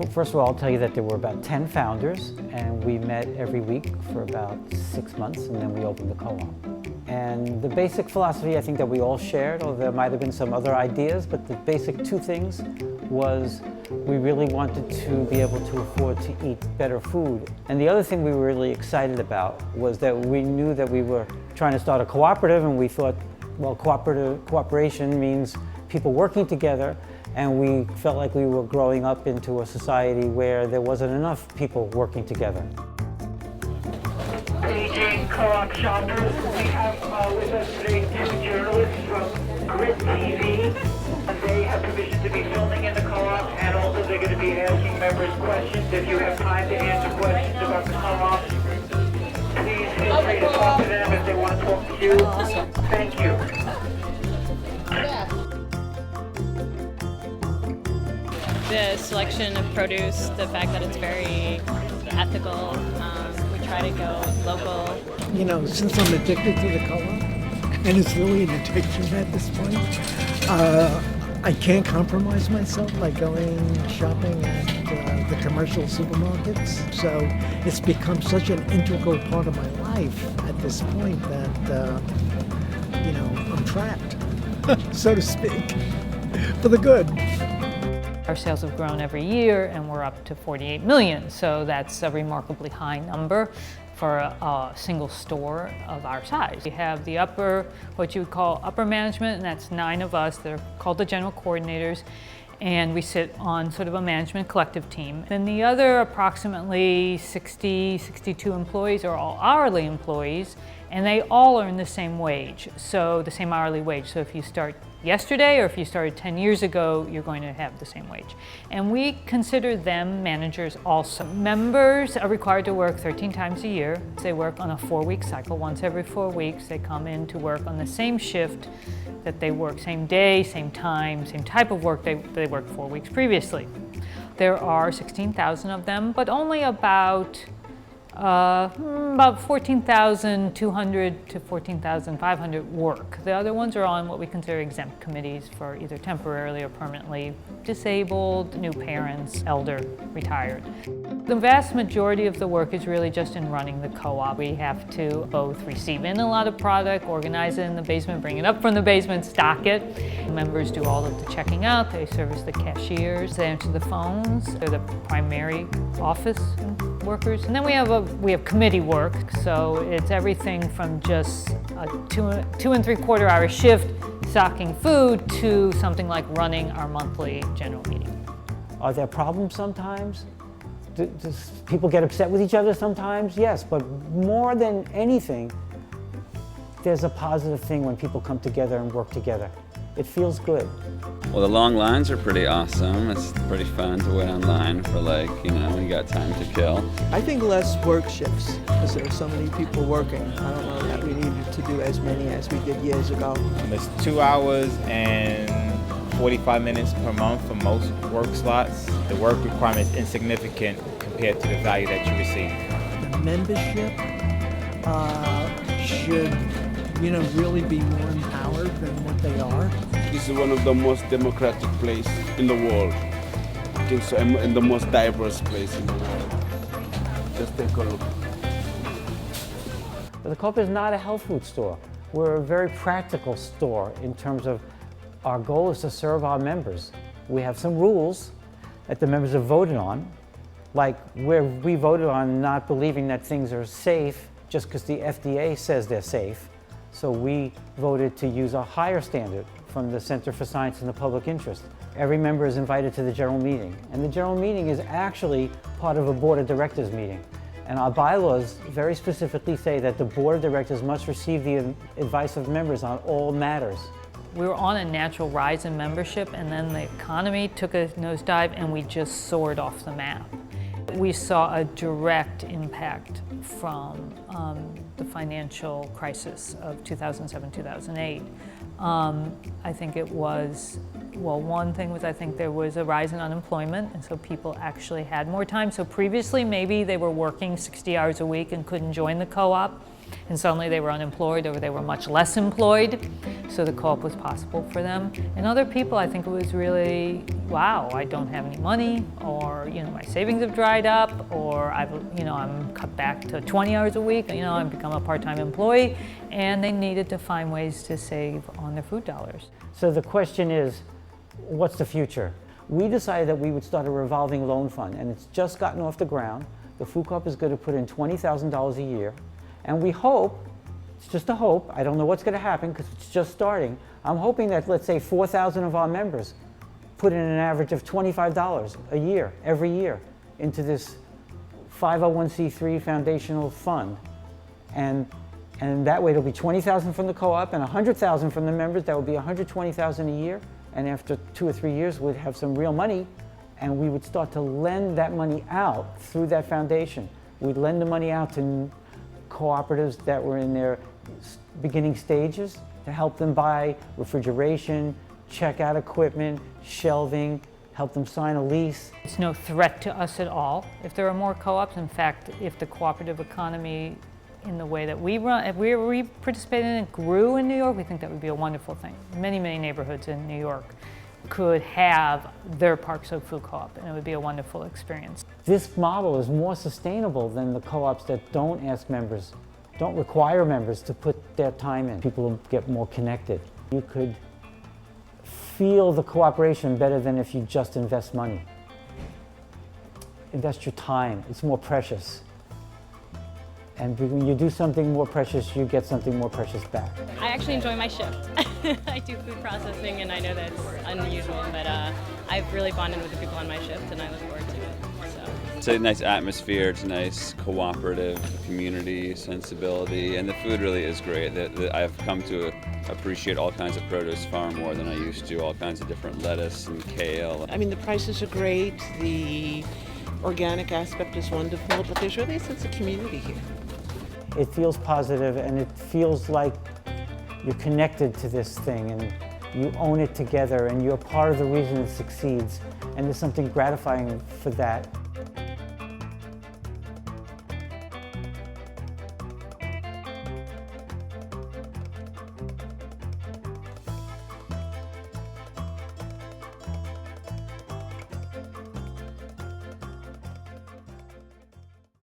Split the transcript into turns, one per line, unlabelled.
First of all, I'll tell you that there were about 10 founders, and we met every week for about 6 months, and then we opened the co-op. And the basic philosophy I think that we all shared, although there might have been some other ideas, but the basic two things was we really wanted to be able to afford to eat better food. And the other thing we were really excited about was that we knew that we were trying to start a cooperative, and we thought, well, cooperation means people working together, and we felt like we were growing up into a society where there wasn't enough people working together.
Aging co-op shoppers, we have with us today 2 journalists from GRITtv. They have permission to be filming in the co-op, and also they're going to be asking members questions. If you have time to answer questions about the co-op, please feel free to talk to them if they want to talk to you. Thank you.
The selection of produce, the fact that it's very ethical, we try to go local.
You know, since I'm addicted to the co-op, and it's really an addiction at this point, I can't compromise myself by going shopping at the commercial supermarkets. So it's become such an integral part of my life at this point that, you know, I'm trapped, so to speak, for the good.
Our sales have grown every year, and we're up to 48 million, so that's a remarkably high number for a single store of our size. We have the upper, what you would call upper management, and that's 9 of us. They're called the general coordinators, and we sit on sort of a management collective team. Then the other approximately 62 employees are all hourly employees, and they all earn the same wage, so the same hourly wage. So if you start yesterday or if you started 10 years ago, you're going to have the same wage. And we consider them managers also. Members are required to work 13 times a year. They work on a 4-week cycle. Once every 4 weeks, they come in to work on the same shift that they work, same day, same time, same type of work they worked 4 weeks previously. There are 16,000 of them, but only about 14,200 to 14,500 work. The other ones are on what we consider exempt committees for either temporarily or permanently disabled, new parents, elder, retired. The vast majority of the work is really just in running the co-op. We have to both receive in a lot of product, organize it in the basement, bring it up from the basement, stock it. Members do all of the checking out. They service the cashiers, they answer the phones. They're the primary office workers. And then we have committee work, so it's everything from just a 2 3/4 hour shift stocking food to something like running our monthly general meeting.
Are there problems sometimes? Does people get upset with each other sometimes? Yes, but more than anything, there's a positive thing when people come together and work together. It feels good.
Well, the long lines are pretty awesome. It's pretty fun to wait online for, like, you know, when you got time to kill.
I think less work shifts because there are so many people working. I don't know that we needed to do as many as we did years ago.
It's 2 hours and 45 minutes per month for most work slots. The work requirement is insignificant compared to the value that you receive.
The membership should, you know, really be more empowered than what they are.
This is one of the most democratic places in the world. I think so, and the most diverse place in the world. Just take a look.
But the co-op is not a health food store. We're a very practical store in terms of our goal is to serve our members. We have some rules that the members have voted on, like where we voted on not believing that things are safe just because the FDA says they're safe. So we voted to use a higher standard from the Center for Science and the Public Interest. Every member is invited to the general meeting, and the general meeting is actually part of a board of directors meeting. And our bylaws very specifically say that the board of directors must receive the advice of members on all matters.
We were on a natural rise in membership, and then the economy took a nosedive and we just soared off the map. We saw a direct impact from the financial crisis of 2007-2008. I think it was, well, one thing was I think there was a rise in unemployment, and so people actually had more time. So previously maybe they were working 60 hours a week and couldn't join the co-op. and suddenly they were unemployed or they were much less employed, so the co-op was possible for them. And other people, I think it was really, wow, I don't have any money, or my savings have dried up, or I'm cut back to 20 hours a week, I've become a part-time employee, and they needed to find ways to save on their food dollars.
So the question is, what's the future? We decided that we would start a revolving loan fund, and it's just gotten off the ground. The Food Co-op is going to put in $20,000 a year, and we hope, it's just a hope, I don't know what's going to happen because it's just starting. I'm hoping that, let's say, 4,000 of our members put in an average of $25 a year, every year, into this 501c3 foundational fund. And that way it'll be 20,000 from the co-op and 100,000 from the members. That would be 120,000 a year. And after 2 or 3 years, we'd have some real money, and we would start to lend that money out through that foundation. We'd lend the money out to cooperatives that were in their beginning stages to help them buy refrigeration, checkout equipment, shelving, help them sign a lease.
It's no threat to us at all if there are more co-ops. In fact, if the cooperative economy in the way that we run, if we participated in it, grew in New York, we think that would be a wonderful thing. Many, many neighborhoods in New York could have their Park Soak Food Co-op, and it would be a wonderful experience.
This model is more sustainable than the co-ops that don't require members to put their time in. People will get more connected. You could feel the cooperation better than if you just invest money. Invest your time, it's more precious. And when you do something more precious, you get something more precious back.
I actually enjoy my shift. I do food processing, and I know that's unusual, but I've really bonded with the people on my shift, and I look forward to it. So.
It's a nice atmosphere, it's a nice cooperative community sensibility, and the food really is great. I've come to appreciate all kinds of produce far more than I used to, all kinds of different lettuce and kale.
I mean, the prices are great, the organic aspect is wonderful, but there's really a sense of community here.
It feels positive, and it feels like you're connected to this thing, and you own it together, and you're part of the reason it succeeds, and there's something gratifying for that.